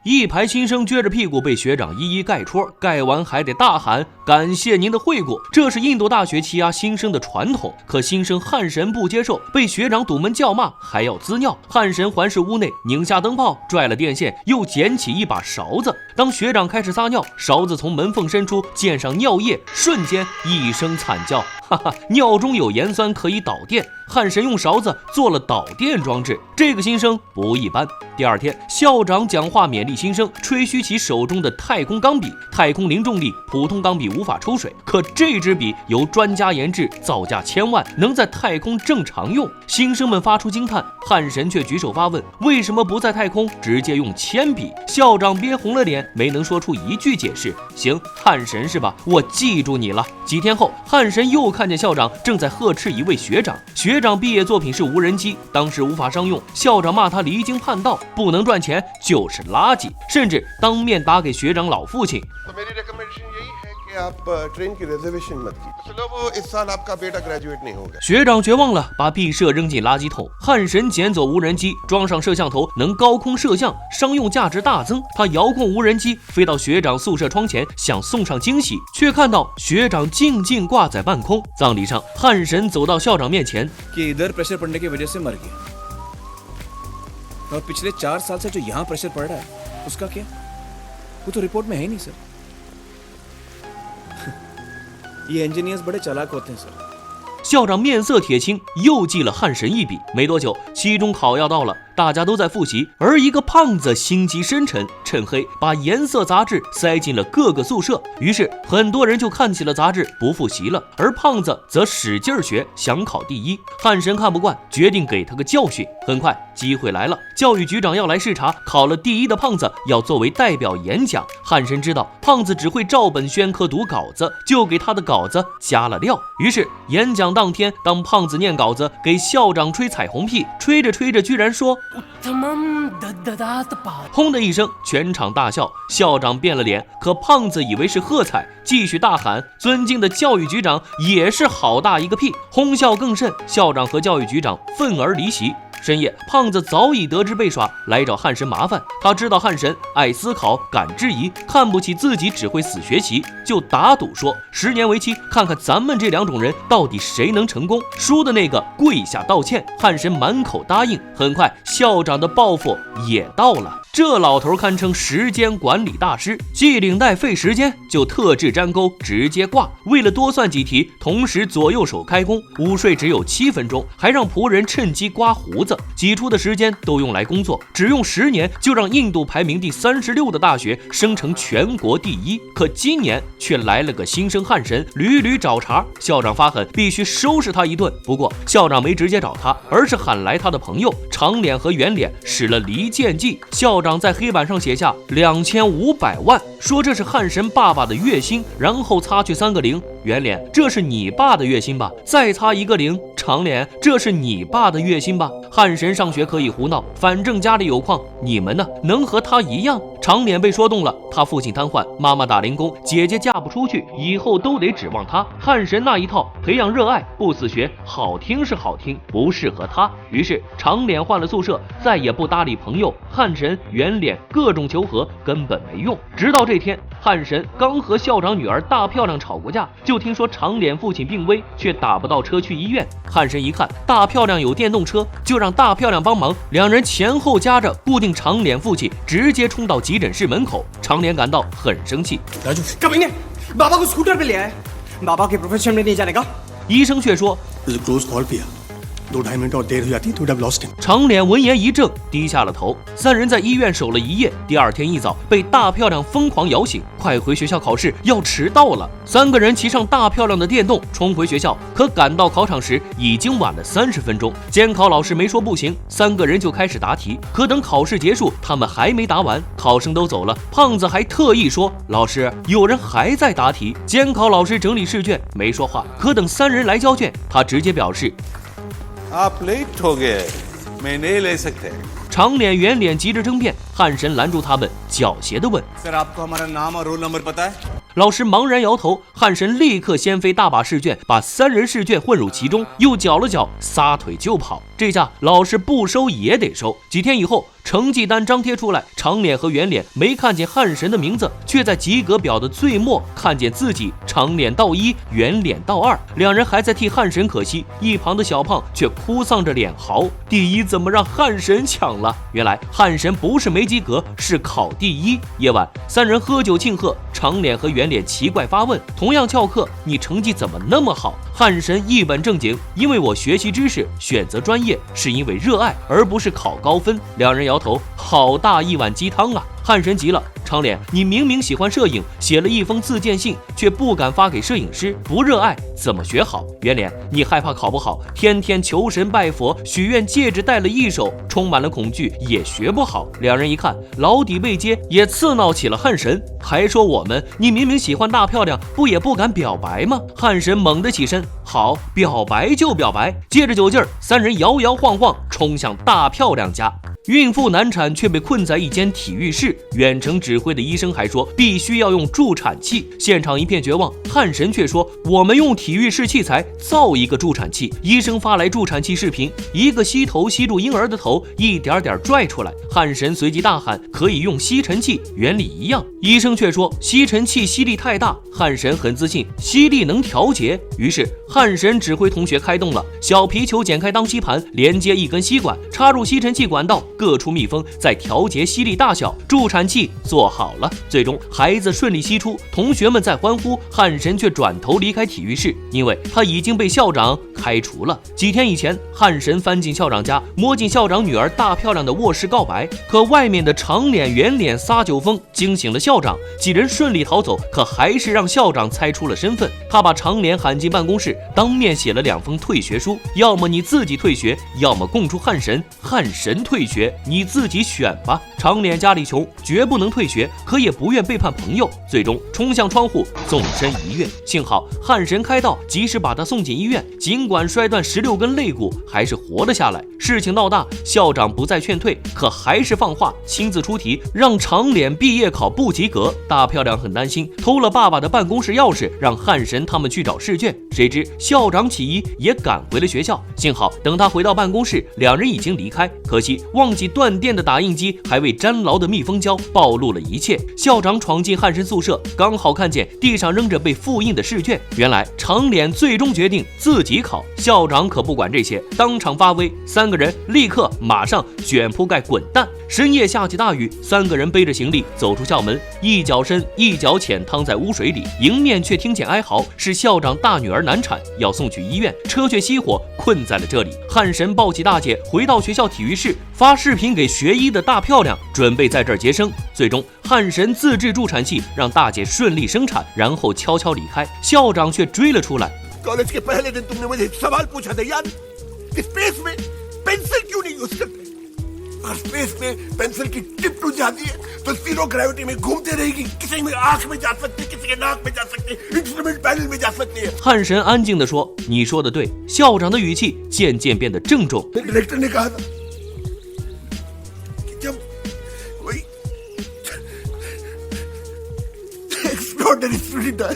一排新生撅着屁股被学长一一盖戳，盖完还得大喊感谢您的惠顾，这是印度大学欺压新生的传统。可新生汉神不接受，被学长堵门叫骂，还要滋尿。汉神环视屋内，拧下灯泡，拽了电线，又捡起一把勺子。当学长开始撒尿，勺子从门缝伸出，溅上尿液，瞬间一声惨叫，哈哈，尿中有盐酸可以导电。汉神用勺子做了导电装置，这个新生不一般。第二天，校长讲话勉励新生，吹嘘起手中的太空钢笔。太空零重力，普通钢笔无法抽水，可这支笔由专家研制，造价1000万，能在太空正常用。新生们发出惊叹，汉神却举手发问，为什么不在太空直接用铅笔？校长憋红了脸，没能说出一句解释。行，汉神是吧？我记住你了。几天后，汉神又看见校长正在呵斥一位学长，学长毕业作品是无人机，当时无法商用，校长骂他离经叛道，不能赚钱就是垃圾，甚至当面打给学长老父亲。学长绝望了，把毕设扔进垃圾桶。汉神捡走无人机，装上摄像头，能高空摄像，商用价值大增。他遥控无人机飞到学长宿舍窗前，想送上惊喜，却看到学长静静挂在半空。葬礼上，汉神走到校长面前，और पिछले 4 साल से जो यहाँ प्रेशर पड़ रहा है उसका क्या? वो तो रिपोर्ट में है ही नहीं सर। ये इंजीनियर्स बड़े चालाक होते हैं सर。校长面色铁青，又记了汉神一笔。没多久，期中考要到了，大家都在复习，而一个胖子心机深沉，趁黑把颜色杂志塞进了各个宿舍。于是很多人就看起了杂志，不复习了，而胖子则使劲学，想考第一。汉神看不惯，决定给他个教训。很快机会来了，教育局长要来视察，考了第一的胖子要作为代表演讲。汉神知道胖子只会照本宣科读稿子，就给他的稿子加了料。于是演讲当天，当胖子念稿子给校长吹彩虹屁，吹着吹着居然说轰的一声，全场大笑。校长变了脸，可胖子以为是喝彩，继续大喊尊敬的教育局长也是好大一个屁，哄笑更甚。校长和教育局长愤而离席。深夜，胖子早已得知被耍，来找汉神麻烦。他知道汉神爱思考，敢质疑，看不起自己只会死学习，就打赌说10年为期，看看咱们这2种人到底谁能成功。输的那个跪下道歉。汉神满口答应。很快，校长的报复也到了。这老头堪称时间管理大师，系领带费时间，就特制粘钩直接挂。为了多算几题，同时左右手开工。午睡只有7分钟，还让仆人趁机刮胡子。挤出的时间都用来工作，只用10年就让印度排名第36的大学升成全国第1。可今年却来了个新生汉神，屡屡找茬。校长发狠，必须收拾他一顿。不过校长没直接找他，而是喊来他的朋友长脸和圆脸，使了离间计。校长在黑板上写下2500万，说这是汉神爸爸的月薪，然后擦去3个0。圆脸，这是你爸的月薪吧？再擦1个0。长脸，这是你爸的月薪吧？汉神上学可以胡闹，反正家里有矿，你们呢？能和他一样？长脸被说动了，他父亲瘫痪，妈妈打零工，姐姐嫁不出去，以后都得指望他。汉神那一套培养热爱，不死学，好听是好听，不适合他。于是长脸换了宿舍，再也不搭理朋友。汉神、圆脸各种求和根本没用。直到这天，汉神刚和校长女儿大漂亮吵过架，就听说长脸父亲病危，却打不到车去医院。汉神一看大漂亮有电动车，就让大漂亮帮忙，两人前后夹着固定长脸父亲，直接冲到急诊室门口。长脸感到很生气，医生却说长脸闻言一怔，低下了头。3人在医院守了1夜，第2天一早被大漂亮疯狂摇醒，快回学校考试，要迟到了。3个人骑上大漂亮的电动冲回学校，可赶到考场时已经晚了30分钟。监考老师没说不行，3个人就开始答题。可等考试结束，他们还没答完，考生都走了，胖子还特意说老师，有人还在答题。监考老师整理试卷没说话，可等3人来交卷，他直接表示आप लेट हो गए, मैं नहीं ले सकते。长脸、圆脸急着争辩，汉神拦住他们，狡黠地问सर आपको हमारा नाम और रोल नंबर पता है？老师茫然摇头，汉神立刻掀飞大把试卷，把3人试卷混入其中，又搅了搅，撒腿就跑。这下老师不收也得收。几天以后，成绩单张贴出来，长脸和圆脸没看见汉神的名字，却在及格表的最末看见自己长脸到1，圆脸到2。两人还在替汉神可惜，一旁的小胖却哭丧着脸嚎：第1怎么让汉神抢了？原来汉神不是没及格，是考第1。夜晚，三人喝酒庆贺，长脸和圆脸奇怪发问：同样翘课，你成绩怎么那么好？汉神一本正经：因为我学习知识，选择专业是因为热爱，而不是考高分。两人摇头，好大一碗鸡汤啊！汉神急了：长脸，你明明喜欢摄影，写了一封自荐信，却不敢发给摄影师，不热爱怎么学好？圆脸，你害怕考不好，天天求神拜佛，许愿戒指戴了1手，充满了恐惧，也学不好。两人一看，老底被揭，也刺挠起了汉神，还说我们，你明明喜欢大漂亮，不也不敢表白吗？汉神猛地起身，好，表白就表白。借着酒劲儿，三人摇摇晃晃冲向大漂亮家。孕妇难产却被困在一间体育室，远程指挥的医生还说必须要用助产器，现场一片绝望。汉神却说我们用体育室器材造一个助产器。医生发来助产器视频，一个吸头吸住婴儿的头，一点点拽出来。汉神随即大喊可以用吸尘器，原理一样。医生却说吸尘器吸力太大，汉神很自信吸力能调节。于是汉神指挥同学开动了小皮球，剪开当吸盘，连接一根吸管，插入吸尘器管道，各处密封，再调节吸力大小，助产器做好了。最终孩子顺利吸出，同学们在欢呼，汉神却转头离开体育室，因为他已经被校长开除了。几天以前，汉神翻进校长家，摸进校长女儿大漂亮的卧室告白，可外面的长脸圆脸撒酒疯惊醒了校长，几人顺利逃走，可还是让校长猜出了身份。他把长脸喊进办公室，当面写了2封退学书，要么你自己退学，要么供出汉神，汉神退学，你自己选吧。长脸家里穷，绝不能退学，可也不愿背叛朋友，最终冲向窗户，纵身一跃。幸好汉神开道，及时把他送进医院，尽管摔断16根肋骨，还是活了下来。事情闹大，校长不再劝退，可还是放话，亲自出题，让长脸毕业考不及格。大漂亮很担心，偷了爸爸的办公室钥匙，让汉神他们去找试卷。谁知校长起疑，也赶回了学校。幸好等他回到办公室，两人已经离开，可惜忘记断电的打印机还未粘牢的密封胶暴露了一切。校长闯进汉神宿舍，刚好看见地上扔着被复印的试卷，原来长脸最终决定自己考。校长可不管这些，当场发威，3个人立刻马上卷铺盖滚蛋。深夜下起大雨，3个人背着行李走出校门，一脚深一脚浅趟在污水里，迎面却听见哀嚎，是校长大女儿难产，要送去医院，车却熄火，困在了这里。汉神抱起大姐回到学校体育室，发视频给学医的大漂亮，准备在这儿接生。最终汉神自制助产器，让大姐顺利生产，然后悄悄离开。校长却追了出来。कॉलेज के पहले दिन तुमने मुझे सवाल पूछा था याद कि स्पेस में पेंसिल क्यों नहीं यूज करते अगर स्पेस में पेंसिल की टिप टूट जाती है तो जीरो ग्रेविटी में घूमते रहेगी किसी में आंख में जा सकती किसी के नाक में जा सकती इंस्ट्रूमेंट पैनल में जा सकती है 汉神安静地说你说的对。校长的语气渐渐变得郑重。 डायरेक्टर ने कहा था कि जब कोई एक्स्ट्राऑर्डिनरी स्टूडेंट आए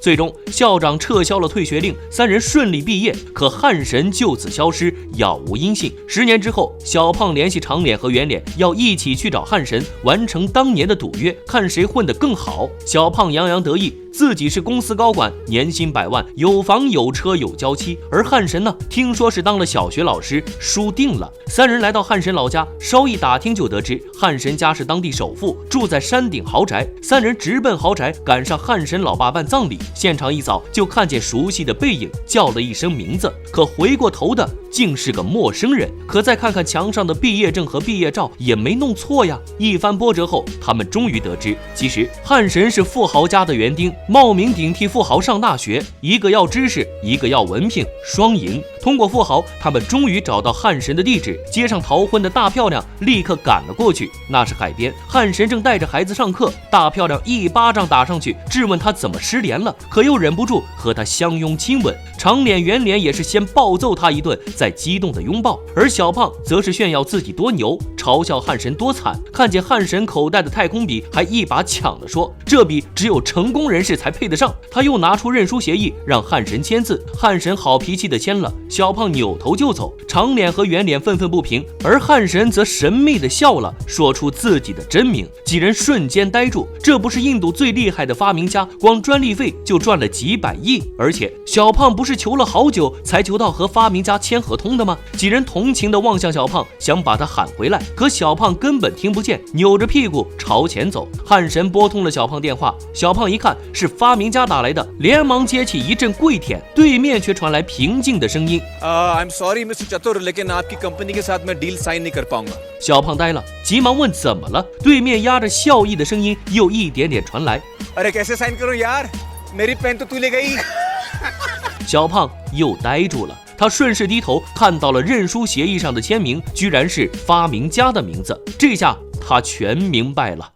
最终校长撤销了退学令，3人顺利毕业，可汉神就此消失，杳无音信。10年之后，小胖联系长脸和圆脸，要一起去找汉神，完成当年的赌约，看谁混得更好。小胖洋洋得意，自己是公司高管，年薪100万，有房有车有娇妻。而汉神呢，听说是当了小学老师，输定了。3人来到汉神老家，稍一打听就得知，汉神家是当地首富，住在山顶豪宅。3人直奔豪宅，赶上汉神老爸办葬礼。现场一扫，就看见熟悉的背影，叫了一声名字，可回过头的竟是个陌生人。可再看看墙上的毕业证和毕业照，也没弄错呀。一番波折后，他们终于得知，其实汉神是富豪家的园丁，冒名顶替富豪上大学，一个要知识，一个要文凭，双赢。通过富豪，他们终于找到汉神的地址，街上逃婚的大漂亮立刻赶了过去。那是海边，汉神正带着孩子上课，大漂亮一巴掌打上去，质问他怎么失联了，可又忍不住和他相拥亲吻。长脸圆脸也是先暴揍他一顿，再在激动的拥抱，而小胖则是炫耀自己多牛，嘲笑汉神多惨。看见汉神口袋的太空笔，还一把抢了说：“这笔只有成功人士才配得上。”他又拿出认输协议，让汉神签字。汉神好脾气的签了，小胖扭头就走。长脸和圆脸愤愤不平，而汉神则神秘的笑了，说出自己的真名。几人瞬间呆住，这不是印度最厉害的发明家，光专利费就赚了几百亿，而且小胖不是求了好久才求到和发明家签合同的吗？几人同情的望向小胖，想把他喊回来，可小胖根本听不见，扭着屁股朝前走。汉神拨通了小胖电话，小胖一看是发明家打来的，连忙接起一阵跪舔，对面却传来平静的声音I'm sorry, Mr. चतुर, लेकिन आपकी कंपनी के साथ मैं डील साइन नहीं कर पाऊंगा。小胖呆了，急忙问怎么了。对面压着笑意的声音又一点点传来अरे कैसे साइन करूं यार? मेरी पेन तो तू ले गई。小胖又呆住了，他顺势低头看到了认输协议上的签名，居然是发明家的名字。这下他全明白了。